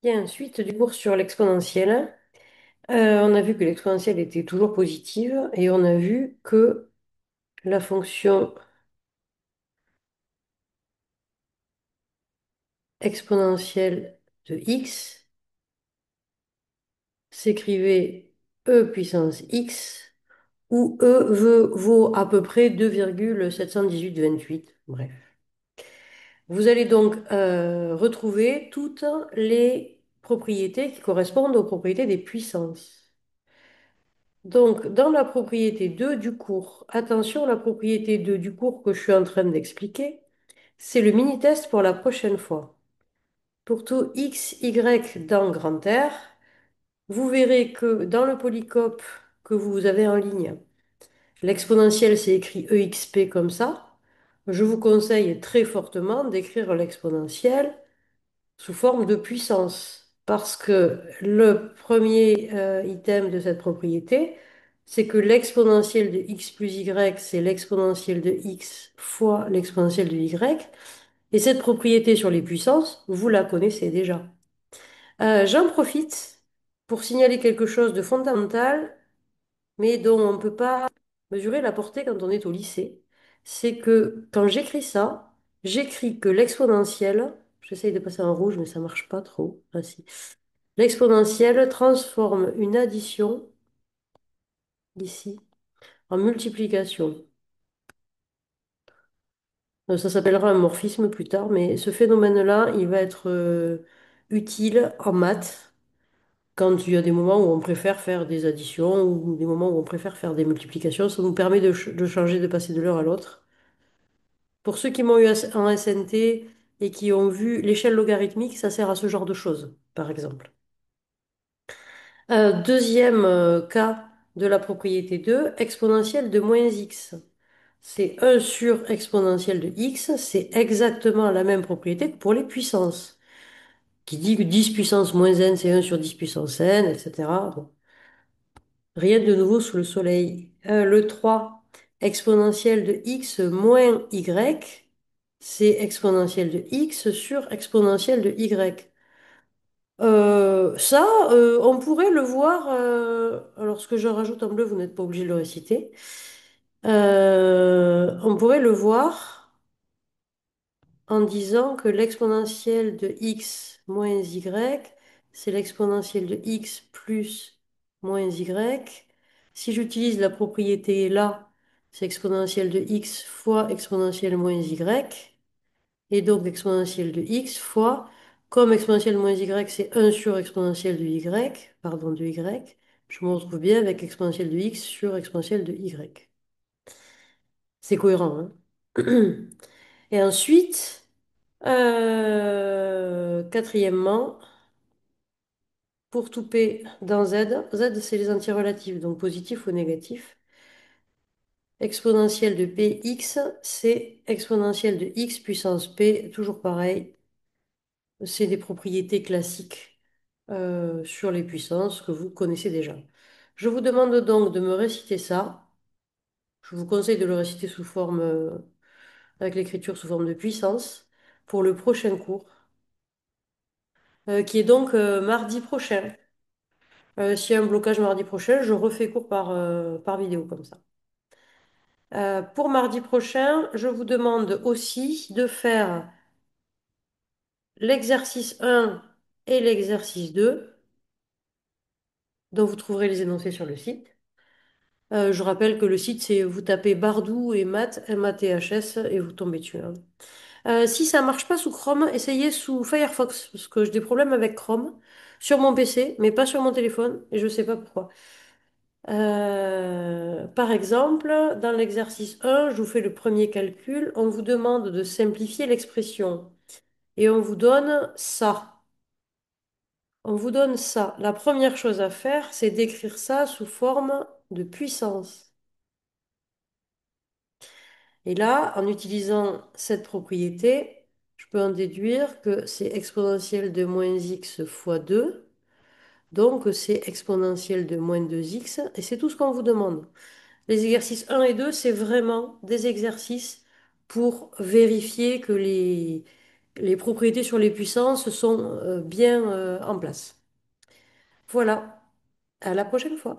Bien, suite du cours sur l'exponentielle, on a vu que l'exponentielle était toujours positive et on a vu que la fonction exponentielle de x s'écrivait e puissance x où vaut à peu près 2,71828. Bref. Vous allez donc retrouver toutes les propriétés qui correspondent aux propriétés des puissances. Donc, dans la propriété 2 du cours, attention, la propriété 2 du cours que je suis en train d'expliquer, c'est le mini-test pour la prochaine fois. Pour tout x, y dans grand R, vous verrez que dans le polycope que vous avez en ligne, l'exponentielle c'est écrit exp comme ça. Je vous conseille très fortement d'écrire l'exponentielle sous forme de puissance. Parce que le premier item de cette propriété, c'est que l'exponentielle de x plus y, c'est l'exponentielle de x fois l'exponentielle de y. Et cette propriété sur les puissances, vous la connaissez déjà. J'en profite pour signaler quelque chose de fondamental, mais dont on ne peut pas mesurer la portée quand on est au lycée. C'est que quand j'écris ça, j'écris que l'exponentielle, j'essaye de passer en rouge, mais ça marche pas trop. Ah, si. L'exponentielle transforme une addition, ici, en multiplication. Ça s'appellera un morphisme plus tard, mais ce phénomène-là, il va être utile en maths quand il y a des moments où on préfère faire des additions ou des moments où on préfère faire des multiplications. Ça nous permet de changer, de passer de l'un à l'autre. Pour ceux qui m'ont eu en SNT et qui ont vu l'échelle logarithmique, ça sert à ce genre de choses, par exemple. Deuxième cas de la propriété 2, exponentielle de moins x. C'est 1 sur exponentielle de x, c'est exactement la même propriété que pour les puissances, qui dit que 10 puissance moins n, c'est 1 sur 10 puissance n, etc. Bon, rien de nouveau sous le soleil. Le 3, exponentielle de x moins y, c'est exponentielle de x sur exponentielle de y. Ça, on pourrait le voir. Alors, ce que je rajoute en bleu, vous n'êtes pas obligé de le réciter. On pourrait le voir en disant que l'exponentielle de x moins y, c'est l'exponentielle de x plus moins y. Si j'utilise la propriété là, c'est exponentielle de x fois exponentielle moins y. Et donc exponentielle de x fois, comme exponentielle de moins y, c'est 1 sur exponentielle de y, pardon, de y, je me retrouve bien avec exponentielle de x sur exponentielle de y. C'est cohérent, hein? Et ensuite, quatrièmement, pour tout p dans z c'est les antirelatifs, donc positifs ou négatifs. Exponentielle de px, c'est exponentielle de x puissance p, toujours pareil. C'est des propriétés classiques sur les puissances que vous connaissez déjà. Je vous demande donc de me réciter ça. Je vous conseille de le réciter sous forme, avec l'écriture sous forme de puissance pour le prochain cours, qui est donc mardi prochain. S'il y a un blocage mardi prochain, je refais cours par vidéo comme ça. Pour mardi prochain, je vous demande aussi de faire l'exercice 1 et l'exercice 2, dont vous trouverez les énoncés sur le site. Je rappelle que le site, c'est vous tapez Bardou et maths, M-A-T-H-S, et vous tombez dessus, hein. Si ça marche pas sous Chrome, essayez sous Firefox, parce que j'ai des problèmes avec Chrome sur mon PC, mais pas sur mon téléphone, et je sais pas pourquoi. Par exemple, dans l'exercice 1, je vous fais le premier calcul, on vous demande de simplifier l'expression, et on vous donne ça. On vous donne ça. La première chose à faire, c'est d'écrire ça sous forme de puissance. Et là, en utilisant cette propriété, je peux en déduire que c'est exponentielle de moins x fois 2. Donc, c'est exponentielle de moins 2x. Et c'est tout ce qu'on vous demande. Les exercices 1 et 2, c'est vraiment des exercices pour vérifier que les les propriétés sur les puissances sont bien en place. Voilà, à la prochaine fois.